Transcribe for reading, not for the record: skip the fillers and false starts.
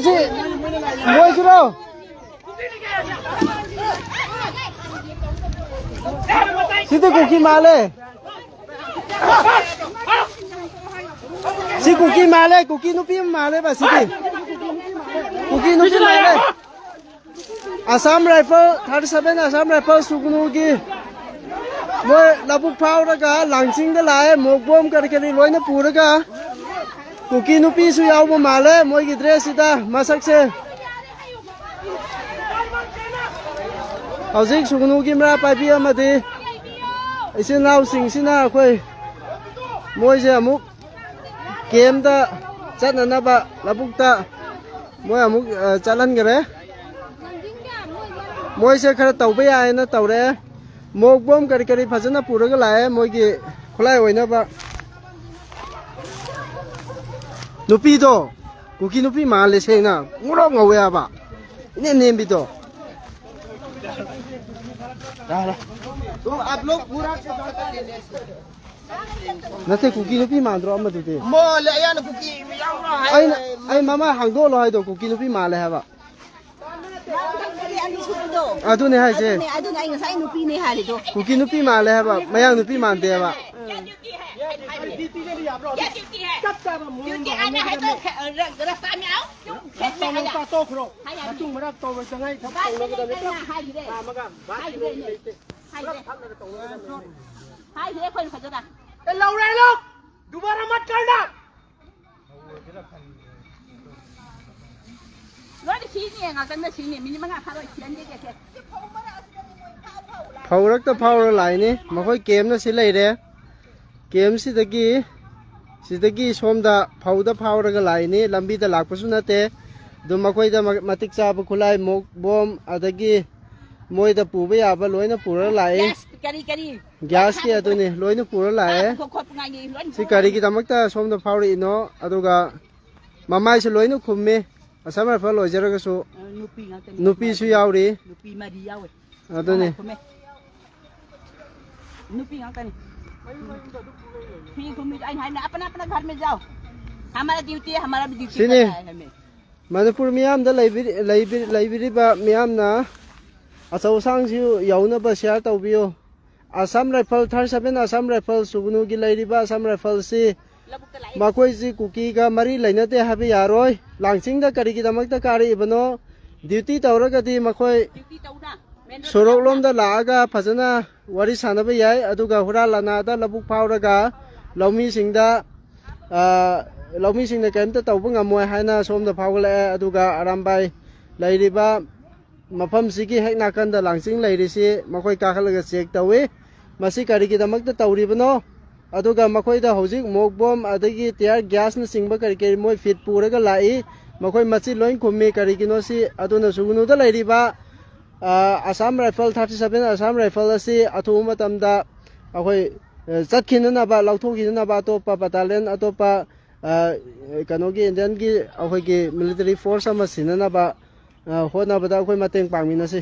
si Moi chứ đâu Si tu cookie male Si cookie male cookie nupi male ba si cookie nupi male Assam rifle 37 Assam rifle sugnu ki moi labuk phau ra ka langsing da lai mok bom kar ke loi na pura ka cookie nupi su yaw ma male moi ki dress ida masak se Hauzik sugnu ki mra pai pi amadi isin lau sing sina khoi moi je amuk game da chat na ba labuk ta moi amuk chalan gare moi se khara tau ba ai na tau re mok bom kari kari phajana pura ga lai moi gi khulai oina ba nupi do cookie nupi ma le se na ngoro ngawe ba ne nem bi do तो आप लोग पूरा नते cookie नुपी मांद्रो अमा दुते मो ले यान cookie यावरा हाय आई मामा हांगदो लो हाय दो cookie नुपी माले हाबा अदु ने हाय से अदु ने ai ngai nupi ne हाय दो कुकी नुपी माले हाबा मयांग नुपी मानते हाबा ड्यूटी ने भी आप रो ड्यूटी है ड्यूटी आने है तो रास्ता में आओ खेत में आ तो खरो तुम मरा तो संgai थप तो लो के हाय दे मगा बात ले Hai thế khơi phải cho ta. Lâu đây lúc. Dobaरा मत करना. Nói đi chín nhẹ ngà cái chín nhẹ mình mang khá rồi chín đi kìa. Phau rắc ta phau lại nè, mà khơi kem nó sẽ lấy đấy. Kem sẽ tới kia xóm đã phau ra cái lại nè, làm bi ta lạc bớt xuống nè. Đồ mà khơi ta mà tích sa bớt khulai mốc bom ở đây kia. Moi ta pu ba ya ba loi na pura lai gas ki atu ni loi na pura lai si kari ki tamak ta som da phawri no aduga mamai se loi na khumme asama fa loi jara ga so nupi su yaw ri nupi ma di yaw atu ni nupi ang tani phi khummi anh hai na apna apna घर में जाओ हमारा duty है हमारा भी duty है हमें Manipur miyam da laibiri ba miyam na Asau sang siu yauna ba share tau bio Assam rifle 37 Assam rifle sugnu gi lairi ba Assam rifle si makoi ji cookie ga mari laina te habi yaroi langsing da kari gi damak ta kari ibano duty tawra ga di makoi sorok lom da la ga phajana wari sana ba yai aduga hura lana da labuk phawra ga lomi sing da kem ta tau ba ngamoi haina som da phawle aduga arambai lairi ba Mafam siki hek nakan da langsing lairi si makoi ka khalaga check tawi masi kari ki damak ta tawri bano aduga makoi da hojik mok bom adagi tear gas na singba kari kari moi fit pura ga lai makoi machi loin khummi kari ki no si aduna sugunu da lairi ba Assam rifle 37 Assam rifle si athu matam da akoi chatkhin na ba lauthokin na ba to pa battalion atopa kanogi Indian gi akoi ki military force ama sinana ba hona bada koi mateng pangmina si